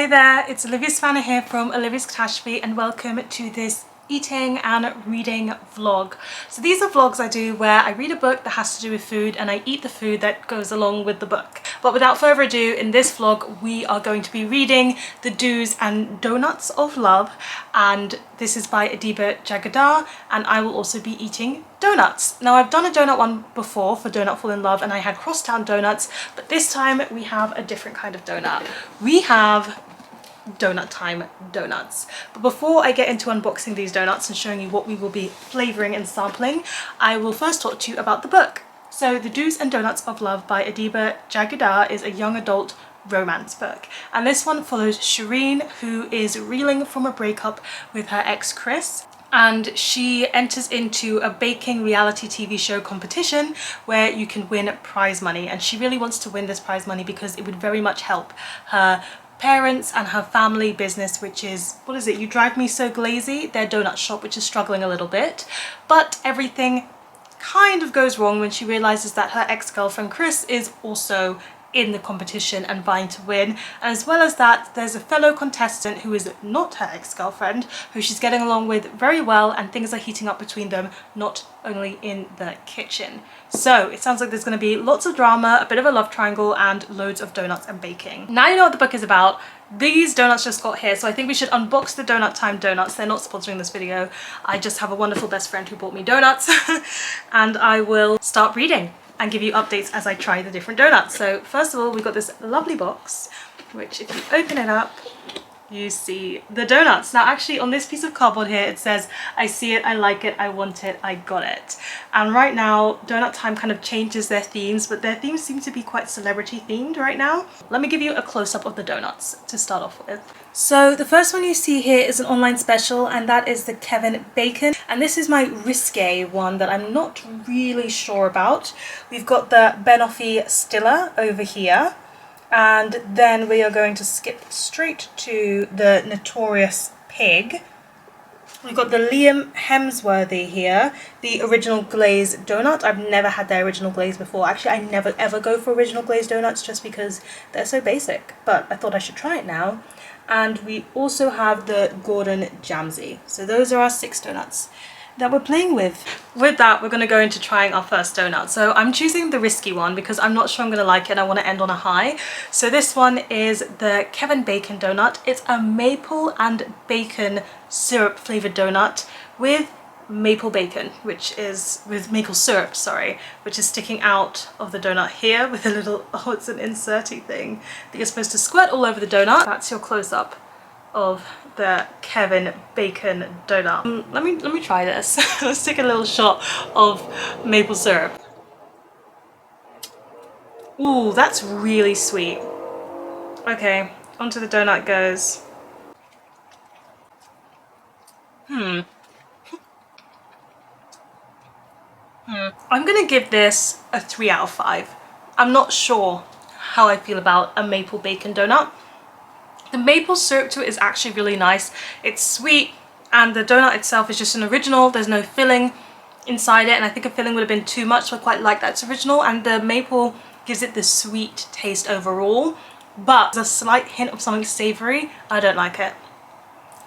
Hey there, it's Olivia-Savannah here from Olivia's Catastrophe and welcome to this eating and reading vlog. So these are vlogs I do where I read a book that has to do with food and I eat the food that goes along with the book. But without further ado, in this vlog we are going to be reading The Do's and Doughnuts of Love, and this is by Adiba Jaigardar, and I will also be eating donuts. Now I've done a donut one before for Doughnut Fall in Love and I had crosstown donuts, but this time we have a different kind of donut. We have donut time donuts. But before I get into unboxing these donuts and showing you what we will be flavouring and sampling, I will first talk to you about the book. So The Do's and Doughnuts of Love by Adiba Jaigardar is a young adult romance book, and this one follows Shireen, who is reeling from a breakup with her ex Chris, and she enters into a baking reality TV show competition where you can win prize money, and she really wants to win this prize money because it would very much help her parents and her family business, which is, what is it, You Drive Me So Glazy, their donut shop, which is struggling a little bit. But everything kind of goes wrong when she realizes that her ex-girlfriend Chris is also in the competition and vying to win, and as well as that there's a fellow contestant who is not her ex-girlfriend, who she's getting along with very well, and things are heating up between them, not only in the kitchen. So it sounds like there's going to be lots of drama, a bit of a love triangle, and loads of donuts and baking. Now you know what the book is about. These donuts just got here, so I think we should unbox the Donut Time donuts. They're not sponsoring this video. I just have a wonderful best friend who bought me donuts and I will start reading and give you updates as I try the different donuts. So first of all, we've got this lovely box, which if you open it up, you see the donuts. Now actually on this piece of cardboard here it says, I see it, I like it, I want it, I got it. And right now Donut Time kind of changes their themes, but their themes seem to be quite celebrity themed right now. Let me give you a close-up of the donuts to start off with. So the first one you see here is an online special, and that is the Kevin Bacon, and this is my risque one that I'm not really sure about. We've got the Banoffee Stiller over here, and then we are going to skip straight to the Notorious Pig. We've got the Liam Hemsworthy here, the original glazed donut. I've never had their original glaze before. Actually, I never ever go for original glazed donuts just because they're so basic, but I thought I should try it now. And we also have the Gordon Jamsey. So those are our 6 donuts that we're playing with. With that, we're going to go into trying our first donut. So I'm choosing the risky one because I'm not sure I'm going to like it and I want to end on a high. So this one is the Kevin Bacon donut. It's a maple and bacon syrup flavored donut with maple bacon, which is with maple syrup, sorry, which is sticking out of the donut here with a little, oh, it's an inserty thing that you're supposed to squirt all over the donut. That's your close-up of the Kevin Bacon donut. Let me try this. Let's take a little shot of maple syrup. Ooh, that's really sweet. Okay, onto the donut goes. I'm gonna give this a 3 out of 5. I'm not sure how I feel about a maple bacon donut. The maple syrup to it is actually really nice. It's sweet, and the donut itself is just an original. There's no filling inside it, and I think a filling would have been too much, so I quite like that it's original, and the maple gives it the sweet taste overall, but there's a slight hint of something savoury. I don't like it.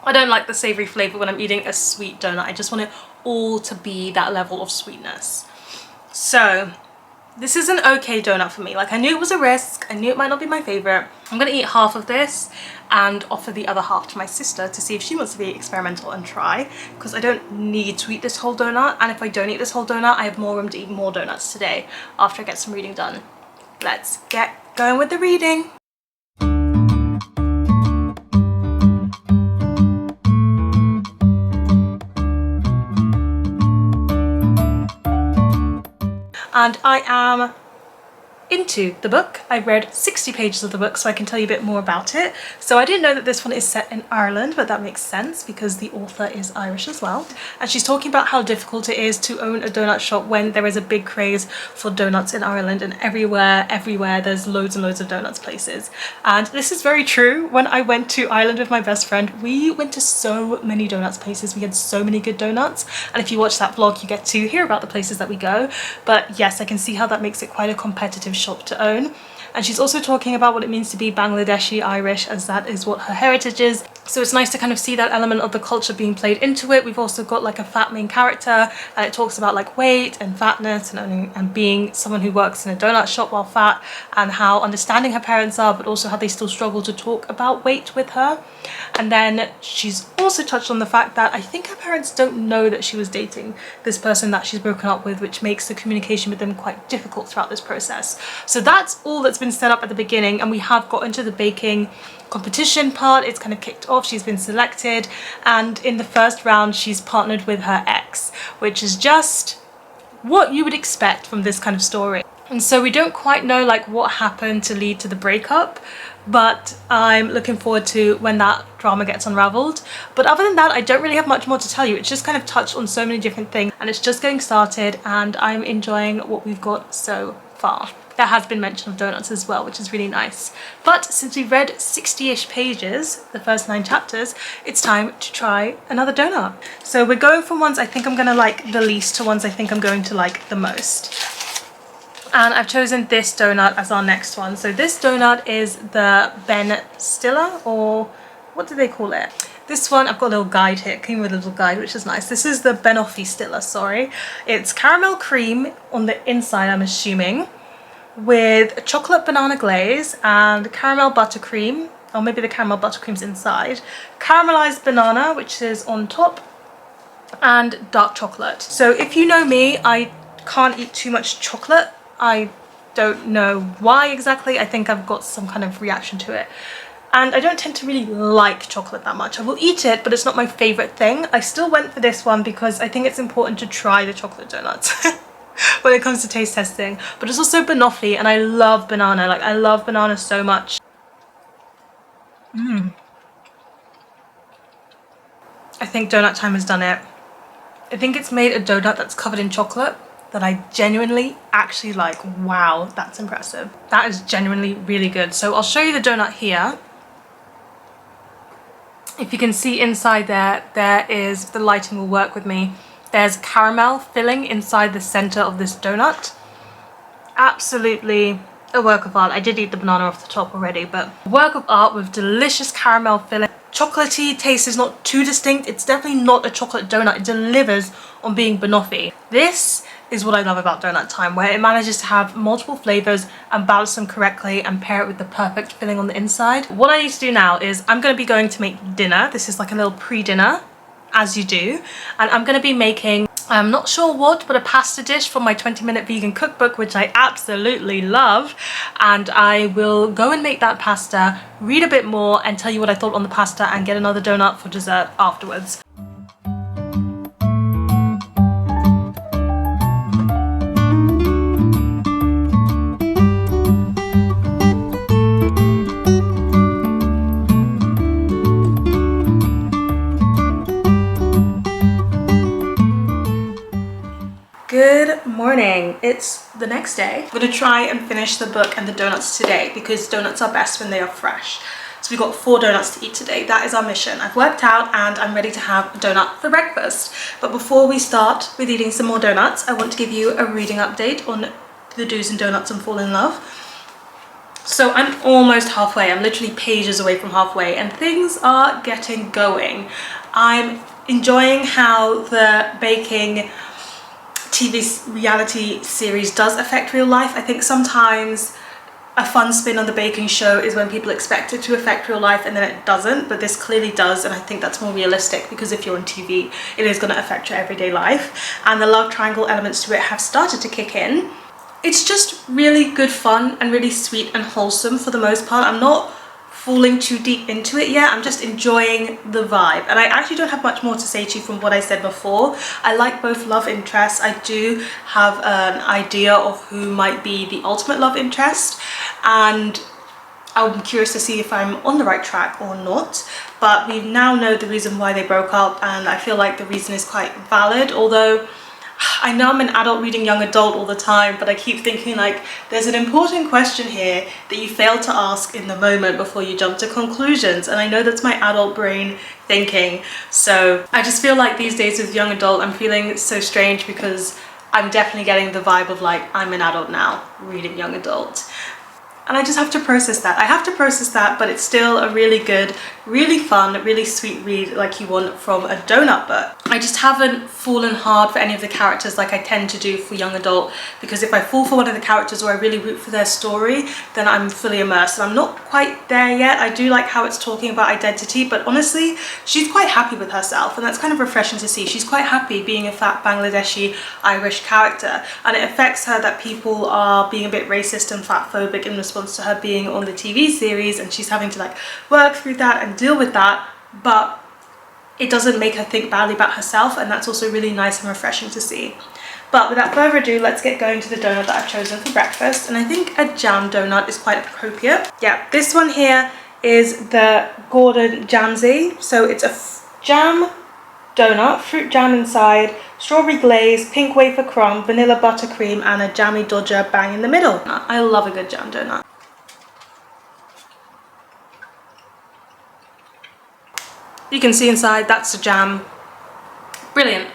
I don't like the savoury flavour when I'm eating a sweet donut. I just want it all to be that level of sweetness. So this is an okay donut for me. Like, I knew it was a risk, I knew it might not be my favourite. I'm gonna eat half of this and offer the other half to my sister to see if she wants to be experimental and try, because I don't need to eat this whole donut, and if I don't eat this whole donut I have more room to eat more donuts today after I get some reading done. Let's get going with the reading. And I am into the book. I read 60 pages of the book, so I can tell you a bit more about it. So I didn't know that this one is set in Ireland, but that makes sense because the author is Irish as well. And she's talking about how difficult it is to own a donut shop when there is a big craze for donuts in Ireland, and everywhere there's loads and loads of donuts places. And this is very true. When I went to Ireland with my best friend, we went to so many donuts places. We had so many good donuts, and if you watch that vlog you get to hear about the places that we go. But yes, I can see how that makes it quite a competitive shop to own. And she's also talking about what it means to be Bangladeshi Irish, as that is what her heritage is. So it's nice to kind of see that element of the culture being played into it. We've also got like a fat main character, and it talks about like weight and fatness and being someone who works in a donut shop while fat, and how understanding her parents are, but also how they still struggle to talk about weight with her. And then she's also touched on the fact that I think her parents don't know that she was dating this person that she's broken up with, which makes the communication with them quite difficult throughout this process. So that's all that's been set up at the beginning, and we have got into the baking competition part. It's kind of kicked off. She's been selected, and in the first round she's partnered with her ex, which is just what you would expect from this kind of story. And so we don't quite know like what happened to lead to the breakup, but I'm looking forward to when that drama gets unraveled. But other than that, I don't really have much more to tell you. It's just kind of touched on so many different things, and it's just getting started, and I'm enjoying what we've got so far. There has been mention of donuts as well, which is really nice. But since we've read 60-ish pages, the first 9 chapters, it's time to try another donut. So we're going from ones I think I'm gonna like the least to ones I think I'm going to like the most. And I've chosen this donut as our next one. So this donut is the Ben Stiller, or what do they call it? This one, I've got a little guide here, came with a little guide, which is nice. This is the Banoffee Stiller, sorry. It's caramel cream on the inside, I'm assuming, with chocolate banana glaze and caramel buttercream, or maybe the caramel buttercream's inside, caramelized banana, which is on top, and dark chocolate. So if you know me, I can't eat too much chocolate. I don't know why exactly. I think I've got some kind of reaction to it. And I don't tend to really like chocolate that much. I will eat it, but it's not my favorite thing. I still went for this one because I think it's important to try the chocolate donuts when it comes to taste testing. But it's also banoffee, and I love banana. Like, I love banana so much. I think Donut Time has done it. I think it's made a donut that's covered in chocolate that I genuinely actually like. Wow, that's impressive. That is genuinely really good. So I'll show you the donut here. If you can see inside there is, the lighting will work with me, there's caramel filling inside the center of this donut. Absolutely a work of art. I did eat the banana off the top already, but a work of art with delicious caramel filling. Chocolatey taste is not too distinct. It's definitely not a chocolate donut. It delivers on being banoffee. This is what I love about Donut Time, where it manages to have multiple flavors and balance them correctly and pair it with the perfect filling on the inside. What I need to do now is I'm going to be going to make dinner. This is like a little pre-dinner, as you do, and I'm going to be making, I'm not sure what, but a pasta dish for my 20-minute vegan cookbook, which I absolutely love. And I will go and make that pasta, read a bit more, and tell you what I thought on the pasta, and get another donut for dessert afterwards. Good morning. It's the next day. I'm gonna try and finish the book and the donuts today because donuts are best when they are fresh. So we've got 4 donuts to eat today. That is our mission. I've worked out and I'm ready to have a donut for breakfast. But before we start with eating some more donuts, I want to give you a reading update on the do's and donuts on Fall in Love. So I'm almost halfway. I'm literally pages away from halfway, and things are getting going. I'm enjoying how the baking TV reality series does affect real life. I think sometimes a fun spin on the baking show is when people expect it to affect real life and then it doesn't, but this clearly does, and I think that's more realistic because if you're on TV, it is going to affect your everyday life, and the love triangle elements to it have started to kick in. It's just really good fun and really sweet and wholesome for the most part. I'm not falling too deep into it yet. I'm just enjoying the vibe, and I actually don't have much more to say to you from what I said before. I like both love interests. I do have an idea of who might be the ultimate love interest, and I'm curious to see if I'm on the right track or not. But we now know the reason why they broke up, and I feel like the reason is quite valid, although I know I'm an adult reading young adult all the time, but I keep thinking like there's an important question here that you fail to ask in the moment before you jump to conclusions, and I know that's my adult brain thinking. So I just feel like these days with young adult I'm feeling so strange because I'm definitely getting the vibe of like, I'm an adult now, reading young adult. And I just have to process that. I have to process that, but it's still a really good, really fun, really sweet read like you want from a donut book. I just haven't fallen hard for any of the characters like I tend to do for young adult, because if I fall for one of the characters or I really root for their story, then I'm fully immersed. And I'm not quite there yet. I do like how it's talking about identity, but honestly, she's quite happy with herself, and that's kind of refreshing to see. She's quite happy being a fat Bangladeshi Irish character, and it affects her that people are being a bit racist and fat phobic in response to her being on the TV series, and she's having to like work through that and deal with that, but it doesn't make her think badly about herself, and that's also really nice and refreshing to see. But without further ado, let's get going to the donut that I've chosen for breakfast, and I think a jam donut is quite appropriate. Yeah, this one here is the Gordon Jamsey. So it's a jam donut, fruit jam inside, strawberry glaze, pink wafer crumb, vanilla buttercream, and a jammy dodger bang in the middle. I love a good jam donut. You can see inside, that's the jam. Brilliant.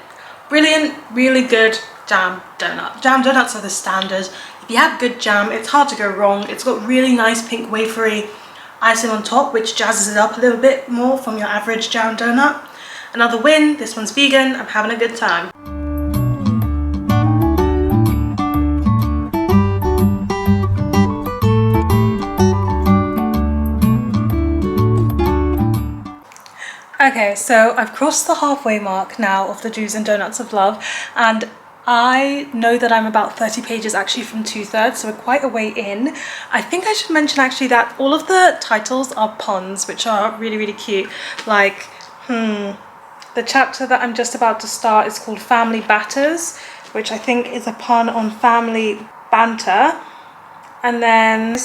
Brilliant, really good jam donut. Jam donuts are the standard. If you have good jam, it's hard to go wrong. It's got really nice pink wafery icing on top, which jazzes it up a little bit more from your average jam donut. Another win. This one's vegan. I'm having a good time. Okay, so I've crossed the halfway mark now of the Do's and Donuts of Love, and I know that I'm about 30 pages actually from 2/3, so we're quite a way in. I think I should mention actually that all of the titles are puns, which are really, really cute. Like, the chapter that I'm just about to start is called Family Batters, which I think is a pun on family banter. And then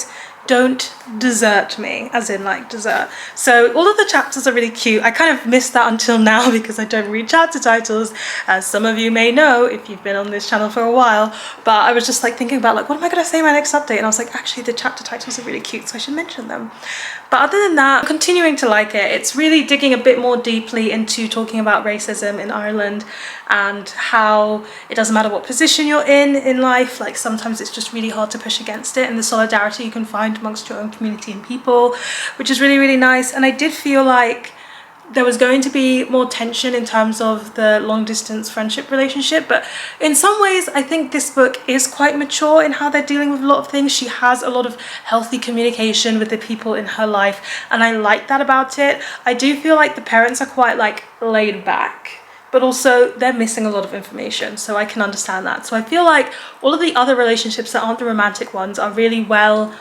Don't Desert Me, as in like dessert. So all of the chapters are really cute. I kind of missed that until now because I don't read chapter titles, as some of you may know if you've been on this channel for a while. But I was just like thinking about like, what am I going to say in my next update? And I was like, actually the chapter titles are really cute, so I should mention them. But other than that, I'm continuing to like it. It's really digging a bit more deeply into talking about racism in Ireland and how it doesn't matter what position you're in life, like sometimes it's just really hard to push against it, and the solidarity you can find amongst your own community and people, which is really, really nice. And I did feel like there was going to be more tension in terms of the long distance friendship relationship, but in some ways I think this book is quite mature in how they're dealing with a lot of things. She has a lot of healthy communication with the people in her life, and I like that about it. I do feel like the parents are quite like laid back, but also they're missing a lot of information, so I can understand that. So I feel like all of the other relationships that aren't the romantic ones are really well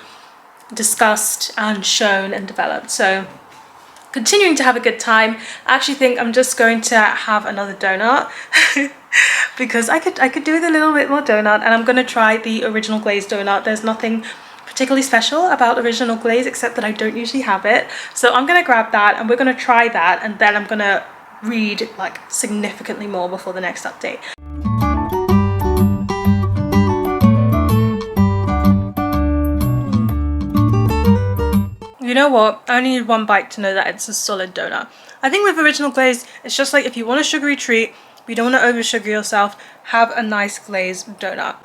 discussed and shown and developed. So continuing to have a good time. I actually think I'm just going to have another donut because I could do with a little bit more donut, and I'm going to try the original glazed donut. There's nothing particularly special about original glaze except that I don't usually have it, so I'm going to grab that and we're going to try that, and then I'm going to read like significantly more before the next update. You know what? I only need one bite to know that it's a solid donut. I think with original glaze, it's just like if you want a sugary treat, but you don't want to over sugar yourself, have a nice glazed donut.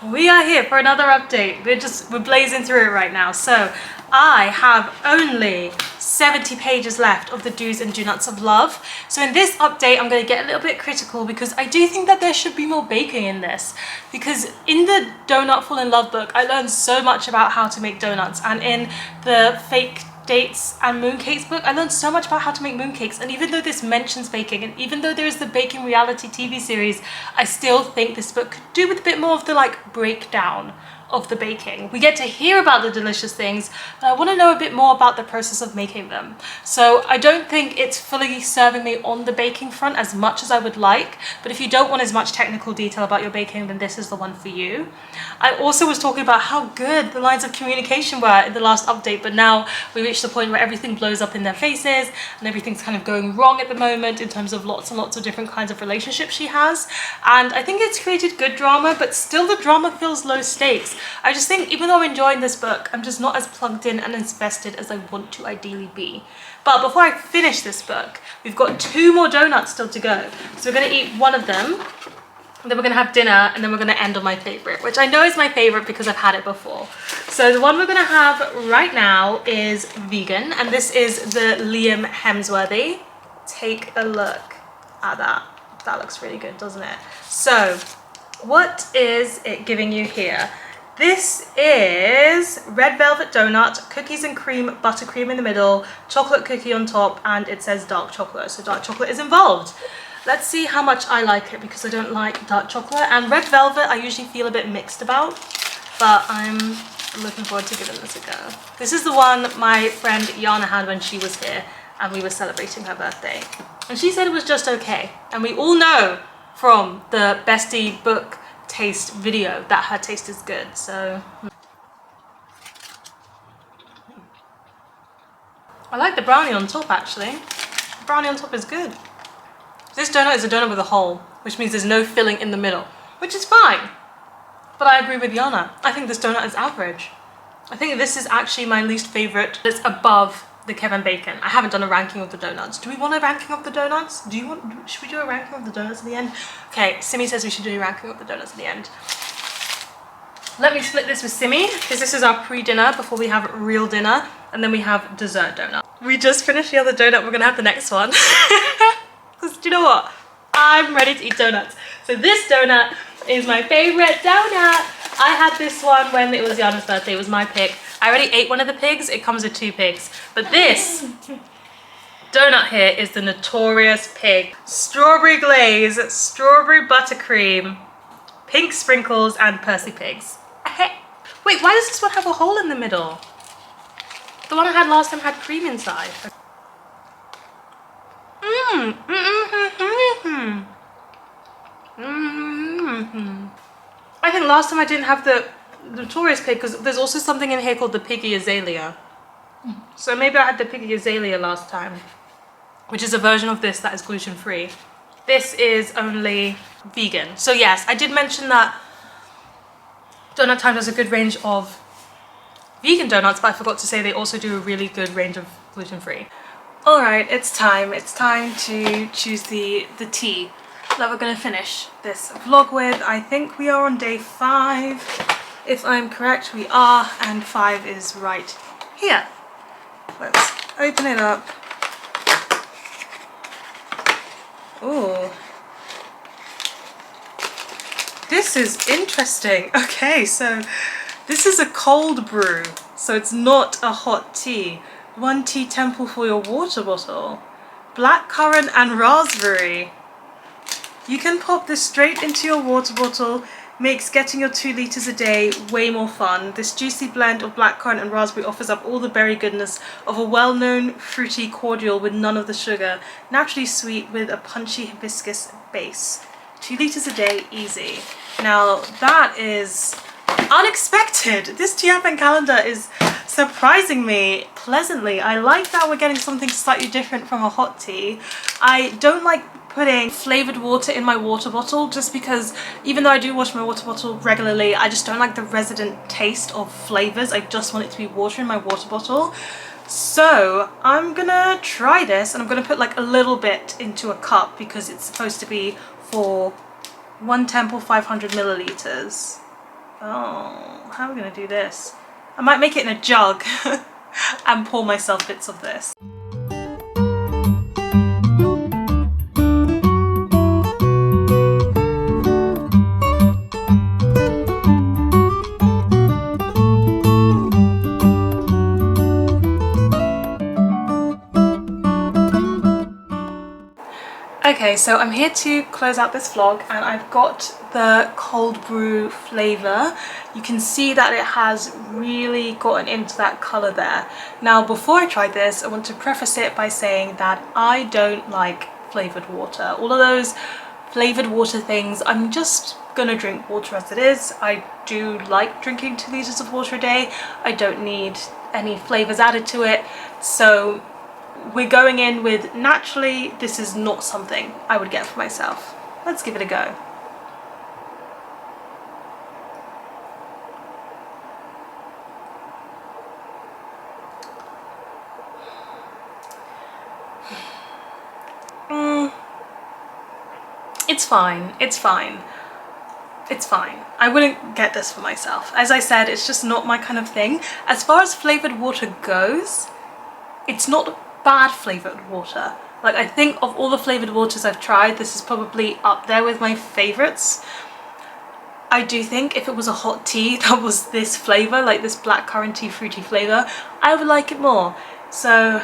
We are here for another update. We're blazing through it right now. So I have only 70 pages left of the Do's and Donuts of Love. So in this update, I'm going to get a little bit critical because I do think that there should be more baking in this. Because in the Donut Fall in Love book, I learned so much about how to make donuts, and in the Fake Dates and Mooncakes book, I learned so much about how to make mooncakes. And even though this mentions baking, and even though there is the baking reality TV series, I still think this book could do with a bit more of the like breakdown of the baking. We get to hear about the delicious things, but I want to know a bit more about the process of making them. So I don't think it's fully serving me on the baking front as much as I would like, but if you don't want as much technical detail about your baking, then this is the one for you. I also was talking about how good the lines of communication were in the last update, but now we reached the point where everything blows up in their faces and everything's kind of going wrong at the moment in terms of lots and lots of different kinds of relationships she has. And I think it's created good drama, but still the drama feels low stakes. I just think even though I'm enjoying this book, I'm just not as plugged in and invested as I want to ideally be. But before I finish this book, we've got 2 more donuts still to go. So we're going to eat one of them. then we're gonna have dinner, and then we're gonna end on my favorite, which I know is my favorite because I've had it before. So the one we're gonna have right now is vegan, and this is the Liam Hemsworthy. Take a look at that. That looks really good, doesn't it? So what is it giving you here? This is red velvet donut, cookies and cream, buttercream in the middle, chocolate cookie on top, and it says dark chocolate, so dark chocolate is involved. Let's see how much I like it, because I don't like dark chocolate, and red velvet I usually feel a bit mixed about, but I'm looking forward to giving this a go. This is the one my friend Yana had when she was here and we were celebrating her birthday, and she said it was just okay, and we all know from the bestie book taste video that her taste is good. So I like the brownie on top actually. The brownie on top is good. This donut is a donut with a hole, which means there's no filling in the middle, which is fine. But I agree with Yana. I think this donut is average. I think this is actually my least favorite. It's above the Kevin Bacon. I haven't done a ranking of the donuts. Do we want a ranking of the donuts? Should we do a ranking of the donuts at the end? Okay, Simi says we should do a ranking of the donuts at the end. Let me split this with Simi, because this is our pre-dinner before we have real dinner, and then we have dessert donut. We just finished the other donut, we're gonna have the next one. Because do you know what? I'm ready to eat donuts. So this donut is my favorite donut. I had this one when it was Yana's birthday, it was my pick. I already ate one of the pigs, it comes with 2 pigs. But this donut here is the notorious pig. Strawberry glaze, strawberry buttercream, pink sprinkles, and Percy pigs. Wait, why does this one have a hole in the middle? The one I had last time had cream inside. I think last time I didn't have the notorious pig, because there's also something in here called the piggy azalea. So maybe I had the piggy azalea last time, which is a version of this that is gluten-free. This is only vegan. So yes, I did mention that Donut Time does a good range of vegan donuts, but I forgot to say they also do a really good range of gluten-free. All right, it's time. It's time to choose the tea that we're gonna finish this vlog with. I think we are on day 5. If I'm correct, we are, and 5 is right here. Let's open it up. Ooh. This is interesting. Okay, so this is a cold brew, so it's not a hot tea. 1 tea temple for your water bottle. Blackcurrant and raspberry. You can pop this straight into your water bottle. Makes getting your 2 liters a day way more fun. This juicy blend of blackcurrant and raspberry offers up all the berry goodness of a well-known fruity cordial with none of the sugar. Naturally sweet with a punchy hibiscus base. 2 liters a day, easy. Now that is unexpected. This tea advent calendar is surprising me pleasantly. I like that we're getting something slightly different from a hot tea. I don't like putting flavoured water in my water bottle, just because even though I do wash my water bottle regularly, I just don't like the resident taste of flavours. I just want it to be water in my water bottle. So I'm gonna try this, and I'm gonna put like a little bit into a cup because it's supposed to be for 1 temple 500 millilitres. Oh, how are we gonna do this? I might make it in a jug and pour myself bits of this. Okay, so I'm here to close out this vlog, and I've got the cold brew flavour. You can see that it has really gotten into that colour there. Now before I try this, I want to preface it by saying that I don't like flavoured water. All of those flavoured water things, I'm just gonna drink water as it is. I do like drinking 2 litres of water a day. I don't need any flavours added to it. So we're going in with naturally, this is not something I would get for myself. Let's give it a go. It's fine, it's fine. it's fine. I wouldn't get this for myself. As I said, it's just not my kind of thing. As far as flavoured water goes, it's not bad flavoured water. Like, I think of all the flavoured waters I've tried, this is probably up there with my favourites. I do think if it was a hot tea that was this flavour, like this blackcurranty fruity flavour, I would like it more. So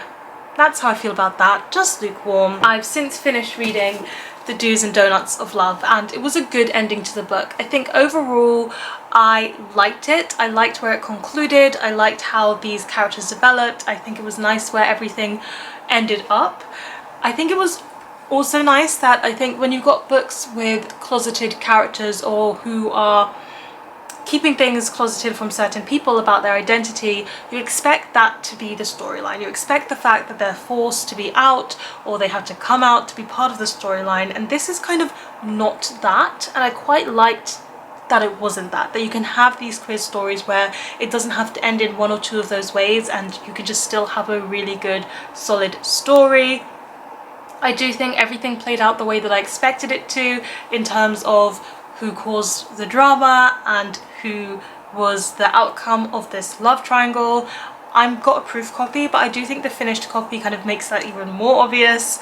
that's how I feel about that, just lukewarm. I've since finished reading The Do's and Donuts of Love, and it was a good ending to the book. I think overall I liked it. I liked where it concluded. I liked how these characters developed. I think it was nice where everything ended up. I think it was also nice that I think when you've got books with closeted characters or who are keeping things closeted from certain people about their identity, you expect that to be the storyline. You expect the fact that they're forced to be out or they have to come out to be part of the storyline, and this is kind of not that, and I quite liked that it wasn't that you can have these queer stories where it doesn't have to end in one or two of those ways and you can just still have a really good solid story. I do think everything played out the way that I expected it to, in terms of who caused the drama and who was the outcome of this love triangle. I've got a proof copy, but I do think the finished copy kind of makes that even more obvious.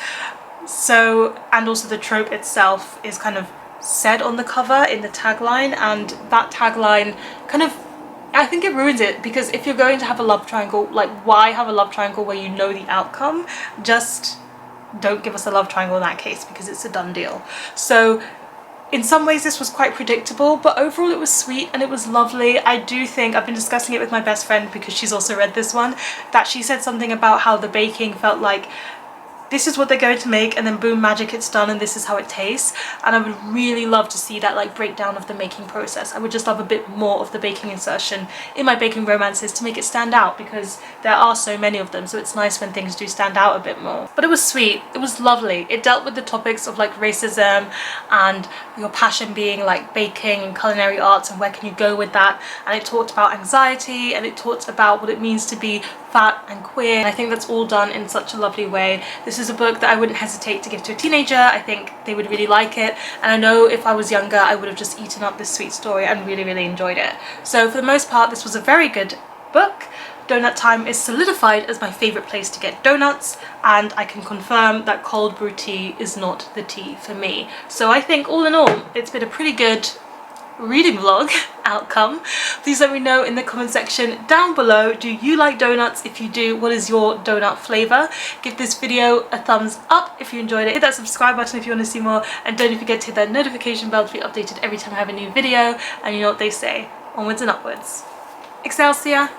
So, and also the trope itself is kind of said on the cover in the tagline, and that tagline kind of, I think it ruins it, because if you're going to have a love triangle, like, why have a love triangle where you know the outcome? Just don't give us a love triangle in that case, because it's a done deal. So in some ways this was quite predictable, but overall it was sweet and it was lovely. I do think, I've been discussing it with my best friend because she's also read this one, that she said something about how the baking felt like this is what they're going to make and then boom, magic, it's done and this is how it tastes. And I would really love to see that, like, breakdown of the making process. I would just love a bit more of the baking insertion in my baking romances to make it stand out, because there are so many of them, so it's nice when things do stand out a bit more. But it was sweet, it was lovely. It dealt with the topics of like racism and your passion being like baking and culinary arts and where can you go with that, and it talked about anxiety and it talked about what it means to be fat and queer, and I think that's all done in such a lovely way. This is a book that I wouldn't hesitate to give to a teenager. I think they would really like it, and I know if I was younger I would have just eaten up this sweet story and really enjoyed it. So for the most part this was a very good book. Donut Time is solidified as my favourite place to get donuts, and I can confirm that cold brew tea is not the tea for me. So I think all in all it's been a pretty good reading vlog outcome. Please let me know in the comment section down below, do you like donuts? If you do, what is your donut flavour? Give this video a thumbs up if you enjoyed it. Hit that subscribe button if you want to see more, and don't forget to hit that notification bell to be updated every time I have a new video. And you know what they say, onwards and upwards. Excelsior!